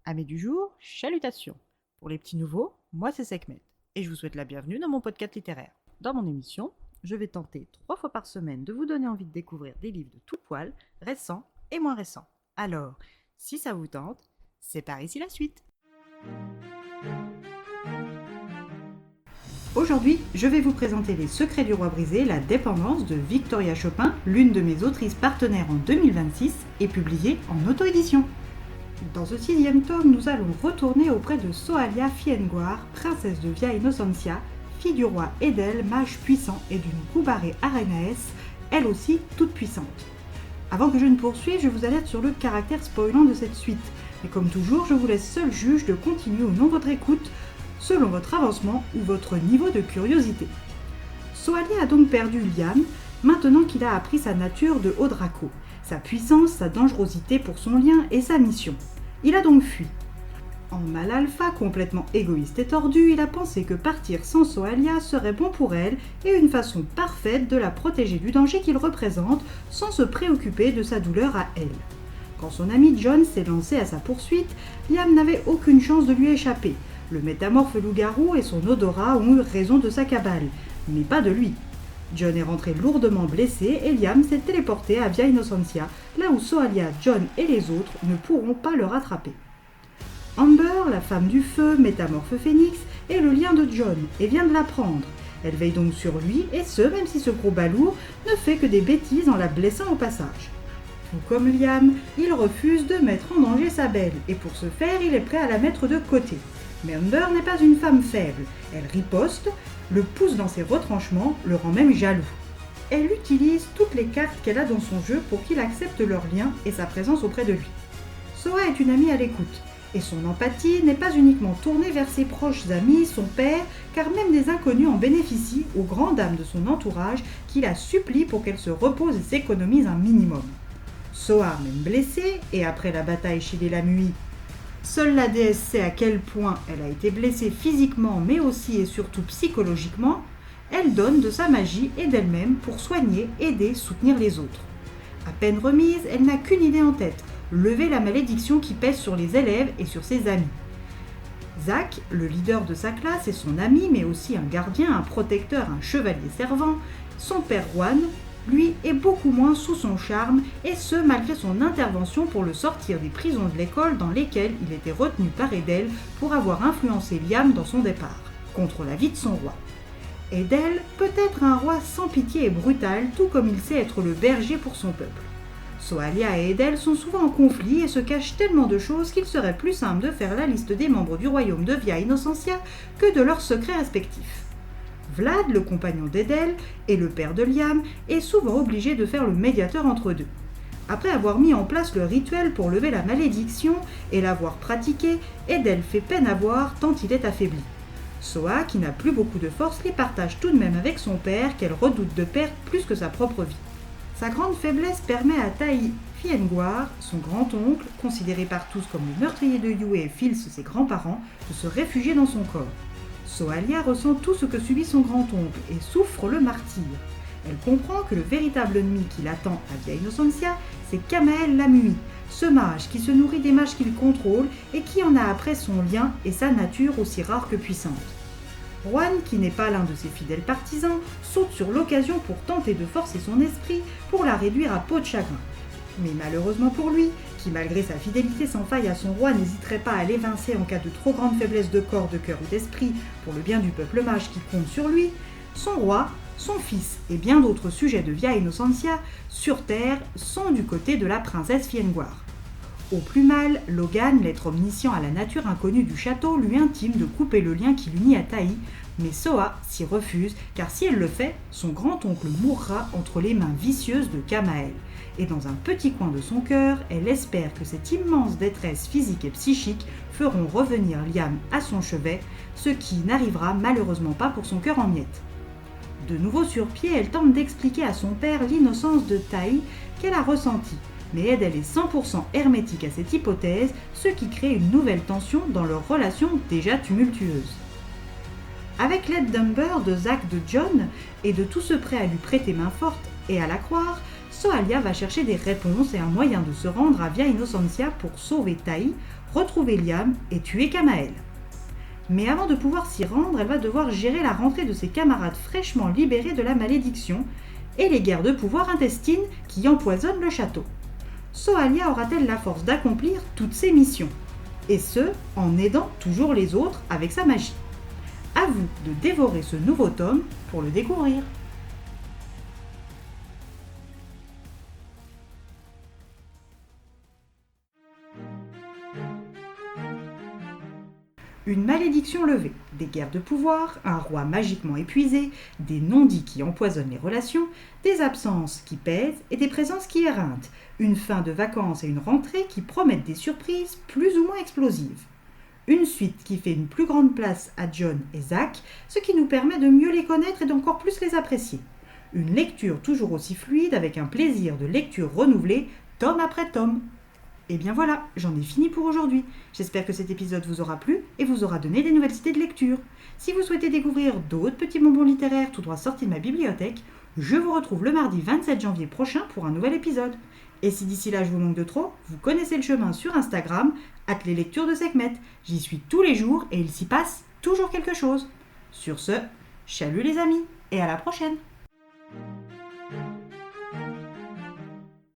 Amis du jour, chalutations. Pour les petits nouveaux, moi c'est Sekhmet et je vous souhaite la bienvenue dans mon podcast littéraire. Dans mon émission, je vais tenter 3 fois par semaine de vous donner envie de découvrir des livres de tout poil, récents et moins récents. Alors, si ça vous tente, c'est par ici la suite. Aujourd'hui, je vais vous présenter Les Secrets du Roi Brisé, la dépendance de Victoria Chopin, l'une de mes autrices partenaires en 2026 et publiée en auto-édition. Dans ce 6e tome, nous allons retourner auprès de Soalia Fiengoir, princesse de Via Innocentia, fille du roi Edel, mage puissant, et d'une Goubaré Arenaès, elle aussi toute puissante. Avant que je ne poursuive, je vous alerte sur le caractère spoilant de cette suite. Mais comme toujours, je vous laisse seul juge de continuer ou non votre écoute, selon votre avancement ou votre niveau de curiosité. Soalia a donc perdu Liam, maintenant qu'il a appris sa nature de Haut-Draco, sa puissance, sa dangerosité pour son lien et sa mission. Il a donc fui. En mâle alpha, complètement égoïste et tordu, il a pensé que partir sans Soalia serait bon pour elle et une façon parfaite de la protéger du danger qu'il représente sans se préoccuper de sa douleur à elle. Quand son ami John s'est lancé à sa poursuite, Liam n'avait aucune chance de lui échapper. Le métamorphe loup-garou et son odorat ont eu raison de sa cabale, mais pas de lui. John est rentré lourdement blessé et Liam s'est téléporté à Via Innocentia, là où Soalia, John et les autres ne pourront pas le rattraper. Amber, la femme du feu, métamorphe phénix, est le lien de John et vient de l'apprendre. Elle veille donc sur lui, et ce, même si ce gros balourd ne fait que des bêtises en la blessant au passage. Tout comme Liam, il refuse de mettre en danger sa belle, et pour ce faire, il est prêt à la mettre de côté. Mais Amber n'est pas une femme faible, elle riposte, le pousse dans ses retranchements, le rend même jaloux. Elle utilise toutes les cartes qu'elle a dans son jeu pour qu'il accepte leur lien et sa présence auprès de lui. Soa est une amie à l'écoute, et son empathie n'est pas uniquement tournée vers ses proches amis, son père, car même des inconnus en bénéficient aux grandes dames de son entourage qui la supplient pour qu'elle se repose et s'économise un minimum. Soa, même blessée, et après la bataille chez les Lamui, seule la déesse sait à quel point elle a été blessée physiquement mais aussi et surtout psychologiquement, elle donne de sa magie et d'elle-même pour soigner, aider, soutenir les autres. À peine remise, elle n'a qu'une idée en tête, lever la malédiction qui pèse sur les élèves et sur ses amis. Zach, le leader de sa classe, est son ami mais aussi un gardien, un protecteur, un chevalier servant. Son père Juan, lui, est beaucoup moins sous son charme, et ce malgré son intervention pour le sortir des prisons de l'école dans lesquelles il était retenu par Edel pour avoir influencé Liam dans son départ, contre l'avis de son roi. Edel peut être un roi sans pitié et brutal, tout comme il sait être le berger pour son peuple. Soalia et Edel sont souvent en conflit et se cachent tellement de choses qu'il serait plus simple de faire la liste des membres du royaume de Via Innocentia que de leurs secrets respectifs. Vlad, le compagnon d'Edel et le père de Liam, est souvent obligé de faire le médiateur entre deux. Après avoir mis en place le rituel pour lever la malédiction et l'avoir pratiqué, Edel fait peine à voir tant il est affaibli. Soa, qui n'a plus beaucoup de force, les partage tout de même avec son père qu'elle redoute de perdre plus que sa propre vie. Sa grande faiblesse permet à Tai Fiengoir, son grand-oncle, considéré par tous comme le meurtrier de Yue et Fils, ses grands-parents, de se réfugier dans son corps. Soalia ressent tout ce que subit son grand-oncle et souffre le martyre. Elle comprend que le véritable ennemi qui l'attend à Via Innocentia, c'est Kamael Lamui, ce mage qui se nourrit des mages qu'il contrôle et qui en a après son lien et sa nature aussi rare que puissante. Juan, qui n'est pas l'un de ses fidèles partisans, saute sur l'occasion pour tenter de forcer son esprit pour la réduire à peau de chagrin. Mais malheureusement pour lui, qui malgré sa fidélité sans faille à son roi n'hésiterait pas à l'évincer en cas de trop grande faiblesse de corps, de cœur ou d'esprit pour le bien du peuple mage qui compte sur lui, son roi, son fils et bien d'autres sujets de Via Innocentia sur Terre sont du côté de la princesse Fiengoir. Au plus mal, Logan, l'être omniscient à la nature inconnue du château, lui intime de couper le lien qui l'unit à Tai, mais Soa s'y refuse car si elle le fait, son grand-oncle mourra entre les mains vicieuses de Kamael. Et dans un petit coin de son cœur, elle espère que cette immense détresse physique et psychique feront revenir Liam à son chevet, ce qui n'arrivera malheureusement pas pour son cœur en miettes. De nouveau sur pied, elle tente d'expliquer à son père l'innocence de Tai qu'elle a ressentie, mais elle est 100% hermétique à cette hypothèse, ce qui crée une nouvelle tension dans leur relation déjà tumultueuse. Avec l'aide d'Amber, de Zach, de John, et de tous ceux prêts à lui prêter main forte et à la croire, Soalia va chercher des réponses et un moyen de se rendre à Via Innocentia pour sauver Tai, retrouver Liam et tuer Kamael. Mais avant de pouvoir s'y rendre, elle va devoir gérer la rentrée de ses camarades fraîchement libérés de la malédiction et les guerres de pouvoir intestines qui empoisonnent le château. Soalia aura-t-elle la force d'accomplir toutes ses missions? Et ce, en aidant toujours les autres avec sa magie. À vous de dévorer ce nouveau tome pour le découvrir. Une malédiction levée, des guerres de pouvoir, un roi magiquement épuisé, des non-dits qui empoisonnent les relations, des absences qui pèsent et des présences qui éreintent, une fin de vacances et une rentrée qui promettent des surprises plus ou moins explosives. Une suite qui fait une plus grande place à John et Zach, ce qui nous permet de mieux les connaître et d'encore plus les apprécier. Une lecture toujours aussi fluide avec un plaisir de lecture renouvelé, tome après tome. Et bien voilà, j'en ai fini pour aujourd'hui. J'espère que cet épisode vous aura plu et vous aura donné des nouvelles idées de lecture. Si vous souhaitez découvrir d'autres petits bonbons littéraires tout droit sortis de ma bibliothèque, je vous retrouve le mardi 27 janvier prochain pour un nouvel épisode. Et si d'ici là je vous manque de trop, vous connaissez le chemin sur Instagram, @leslectures de Sekhmet. J'y suis tous les jours et il s'y passe toujours quelque chose. Sur ce, chalut les amis et à la prochaine!